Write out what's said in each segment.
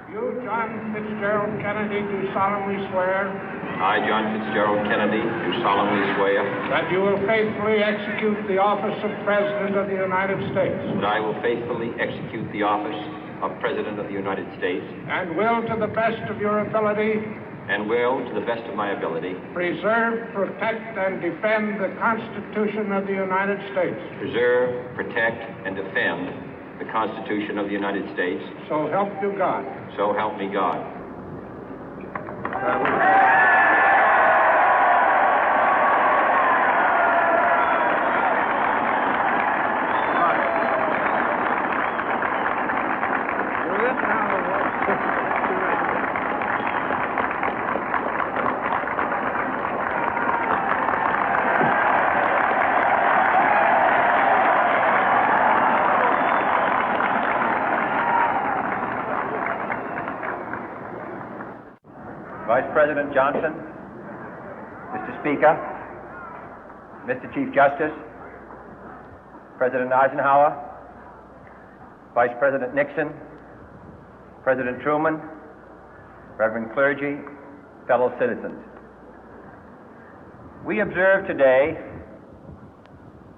You, John Fitzgerald Kennedy, do solemnly swear I, John Fitzgerald Kennedy, do solemnly swear that you will faithfully execute the office of President of the United States that I will faithfully execute the office of President of the United States and will, to the best of your ability, and will, to the best of my ability, preserve, protect, and defend the Constitution of the United States. preserve, protect, and defend the Constitution of the United States. So help you God. So help me God. Vice President Johnson, Mr. Speaker, Mr. Chief Justice, President Eisenhower, Vice President Nixon, President Truman, Reverend clergy, fellow citizens. We observe today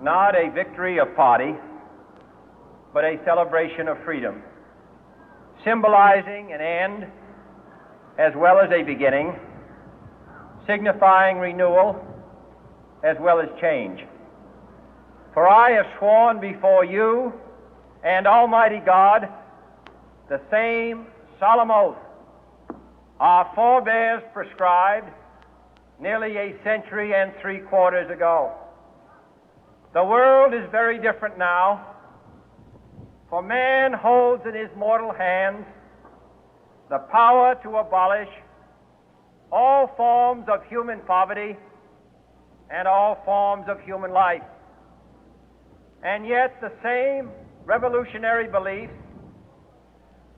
not a victory of party, but a celebration of freedom, symbolizing an end as well as a beginning, signifying renewal as well as change. For I have sworn before you and Almighty God the same solemn oath our forebears prescribed nearly a century and 3/4 ago. The world is very different now, for man holds in his mortal hands the power to abolish all forms of human poverty and all forms of human life. And yet the same revolutionary beliefs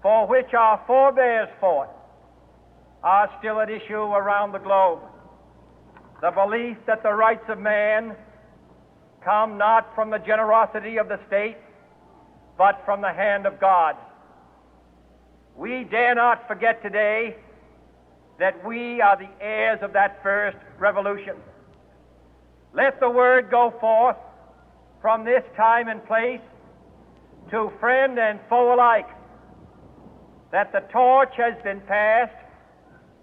for which our forebears fought are still at issue around the globe. The belief that the rights of man come not from the generosity of the state, but from the hand of God. We dare not forget today that we are the heirs of that first revolution. Let the word go forth from this time and place to friend and foe alike that the torch has been passed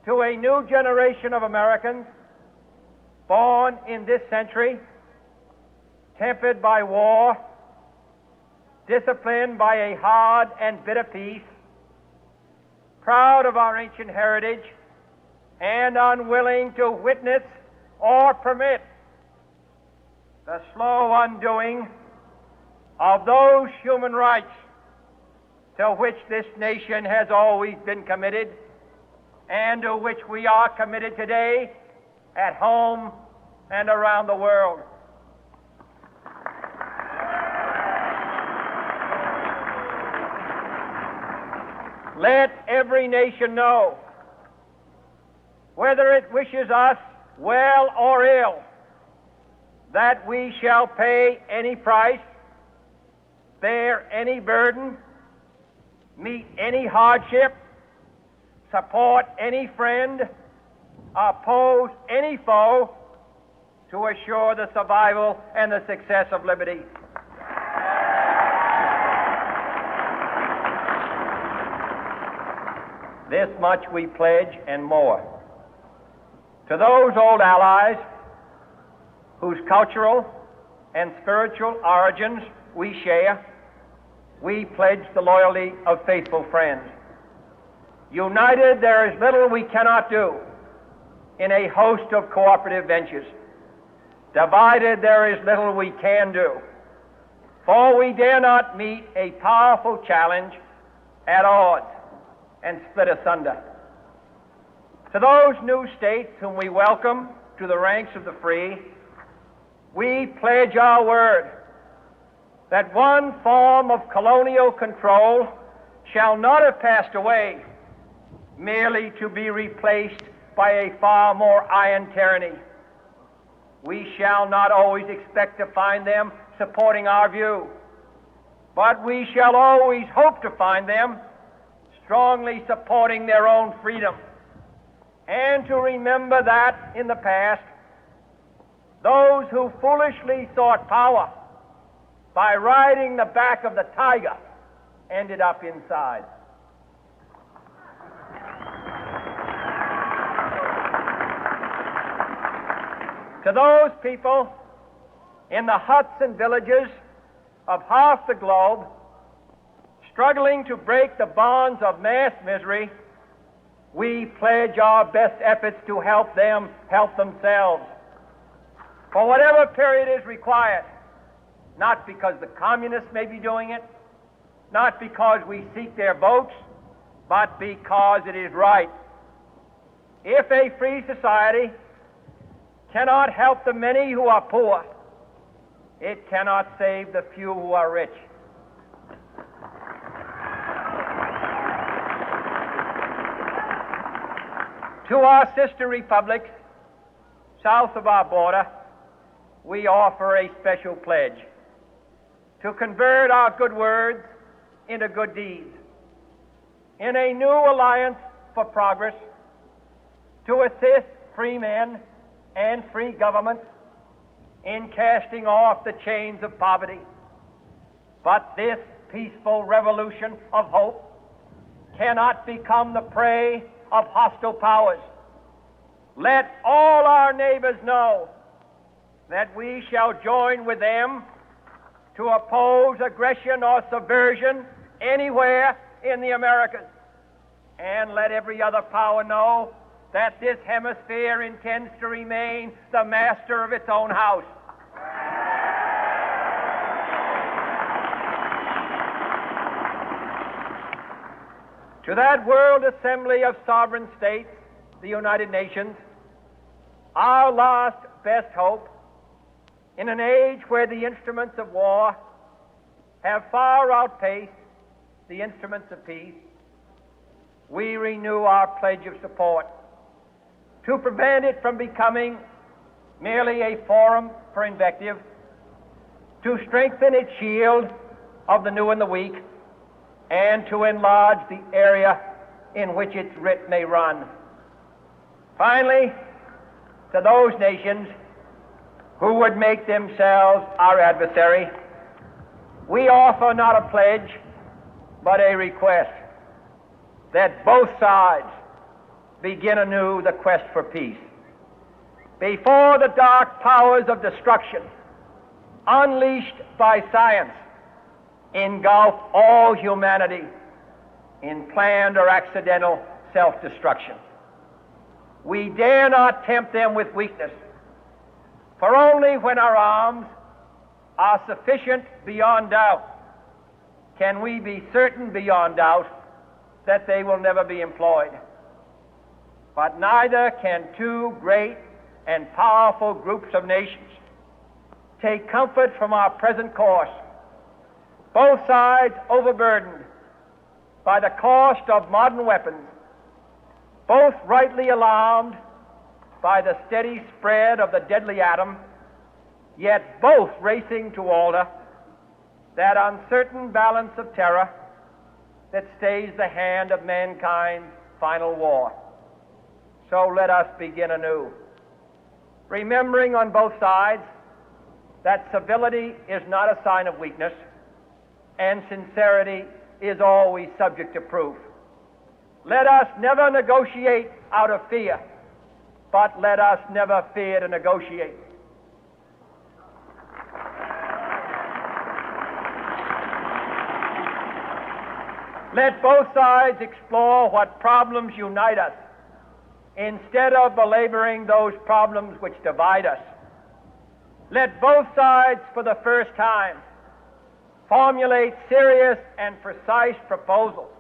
to a new generation of Americans born in this century, tempered by war, disciplined by a hard and bitter peace, proud of our ancient heritage, and unwilling to witness or permit the slow undoing of those human rights to which this nation has always been committed and to which we are committed today at home and around the world. Let every nation know, whether it wishes us well or ill, that we shall pay any price, bear any burden, meet any hardship, support any friend, oppose any foe to assure the survival and the success of liberty. This much we pledge and more. To those old allies whose cultural and spiritual origins we share, we pledge the loyalty of faithful friends. United, there is little we cannot do in a host of cooperative ventures. Divided, there is little we can do, for we dare not meet a powerful challenge at odds and split asunder. To those new states whom we welcome to the ranks of the free, we pledge our word that one form of colonial control shall not have passed away, merely to be replaced by a far more iron tyranny. We shall not always expect to find them supporting our view, but we shall always hope to find them strongly supporting their own freedom, and to remember that in the past, those who foolishly sought power by riding the back of the tiger ended up inside. To those people in the huts and villages of half the globe struggling to break the bonds of mass misery, we pledge our best efforts to help them help themselves for whatever period is required, not because the communists may be doing it, not because we seek their votes, but because it is right. If a free society cannot help the many who are poor, it cannot save the few who are rich. To our sister republics south of our border, we offer a special pledge to convert our good words into good deeds, in a new alliance for progress, to assist free men and free governments in casting off the chains of poverty. But this peaceful revolution of hope cannot become the prey of hostile powers. Let all our neighbors know that we shall join with them to oppose aggression or subversion anywhere in the Americas. And let every other power know that this hemisphere intends to remain the master of its own house. To that World Assembly of Sovereign States, the United Nations, our last best hope, in an age where the instruments of war have far outpaced the instruments of peace, we renew our pledge of support to prevent it from becoming merely a forum for invective, to strengthen its shield of the new and the weak, and to enlarge the area in which its writ may run. Finally, to those nations who would make themselves our adversary, we offer not a pledge, but a request that both sides begin anew the quest for peace. Before the dark powers of destruction, unleashed by science, engulf all humanity in planned or accidental self-destruction, we dare not tempt them with weakness, for only when our arms are sufficient beyond doubt can we be certain beyond doubt that they will never be employed. But neither can two great and powerful groups of nations take comfort from our present course, both sides overburdened by the cost of modern weapons, both rightly alarmed by the steady spread of the deadly atom, yet both racing to alter that uncertain balance of terror that stays the hand of mankind's final war. So let us begin anew, remembering on both sides that civility is not a sign of weakness, and sincerity is always subject to proof. Let us never negotiate out of fear, but let us never fear to negotiate. Let both sides explore what problems unite us, instead of belaboring those problems which divide us. Let both sides, for the first time, formulate serious and precise proposals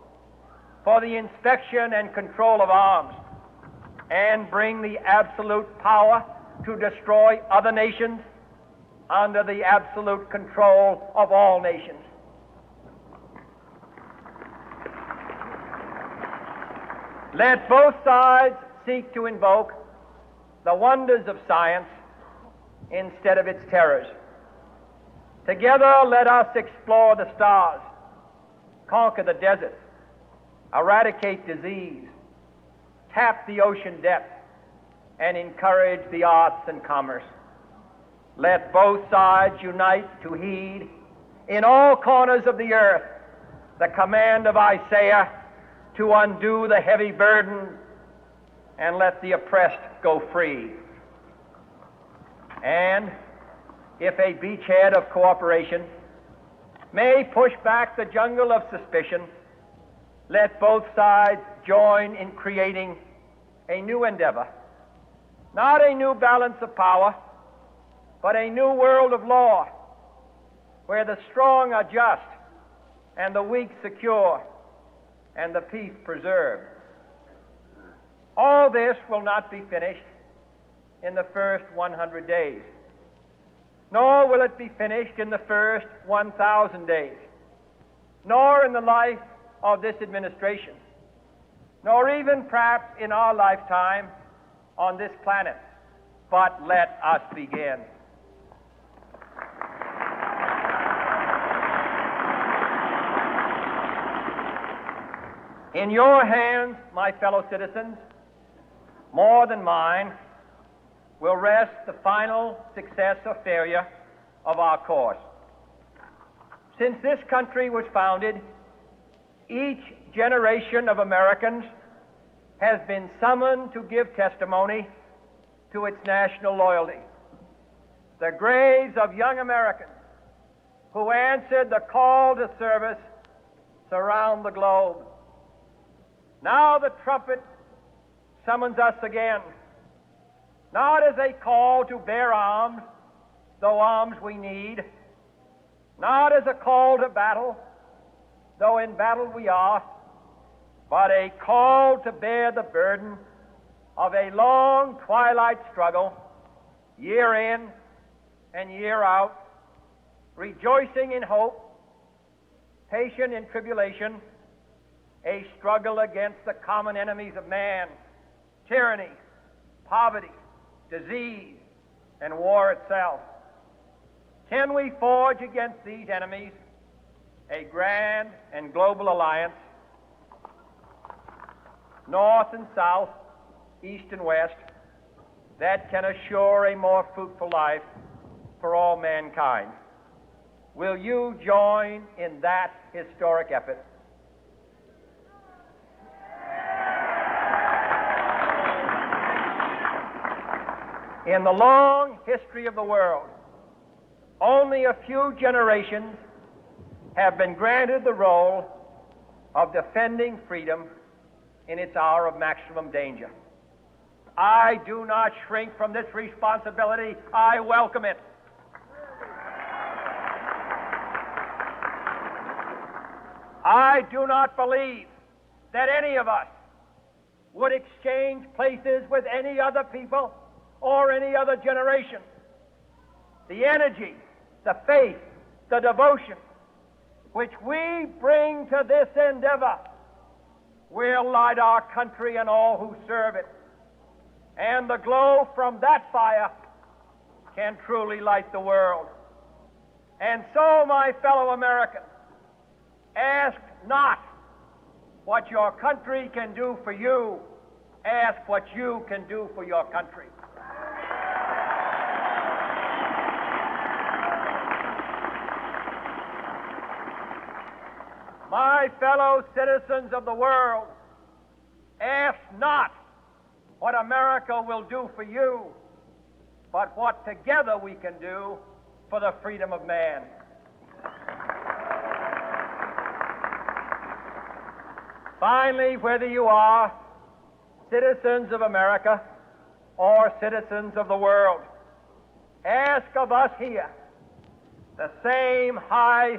for the inspection and control of arms, and bring the absolute power to destroy other nations under the absolute control of all nations. Let both sides seek to invoke the wonders of science instead of its terrors. Together, let us explore the stars, conquer the deserts, eradicate disease, tap the ocean depth, and encourage the arts and commerce. Let both sides unite to heed in all corners of the earth the command of Isaiah to undo the heavy burden and let the oppressed go free. And if a beachhead of cooperation may push back the jungle of suspicion, let both sides join in creating a new endeavor, not a new balance of power, but a new world of law, where the strong are just and the weak secure and the peace preserved. All this will not be finished in the first 100 days, nor will it be finished in the first 1,000 days, nor in the life of this administration, nor even perhaps in our lifetime on this planet. But let us begin. In your hands, my fellow citizens, more than mine, will rest the final success or failure of our course. Since this country was founded, each generation of Americans has been summoned to give testimony to its national loyalty. The graves of young Americans who answered the call to service surround the globe. Now the trumpet summons us again, not as a call to bear arms, though arms we need, not as a call to battle, though in battle we are, but a call to bear the burden of a long twilight struggle, year in and year out, rejoicing in hope, patient in tribulation, a struggle against the common enemies of man, tyranny, poverty, disease, and war itself. Can we forge against these enemies a grand and global alliance, north and south, east and west, that can assure a more fruitful life for all mankind? Will you join in that historic effort? In the long history of the world, only a few generations have been granted the role of defending freedom in its hour of maximum danger. I do not shrink from this responsibility. I welcome it. I do not believe that any of us would exchange places with any other people or any other generation. The energy, the faith, the devotion which we bring to this endeavor will light our country and all who serve it. And the glow from that fire can truly light the world. And so, my fellow Americans, ask not what your country can do for you, ask what you can do for your country. My fellow citizens of the world, ask not what America will do for you, but what together we can do for the freedom of man. Finally, whether you are citizens of America or citizens of the world, ask of us here the same high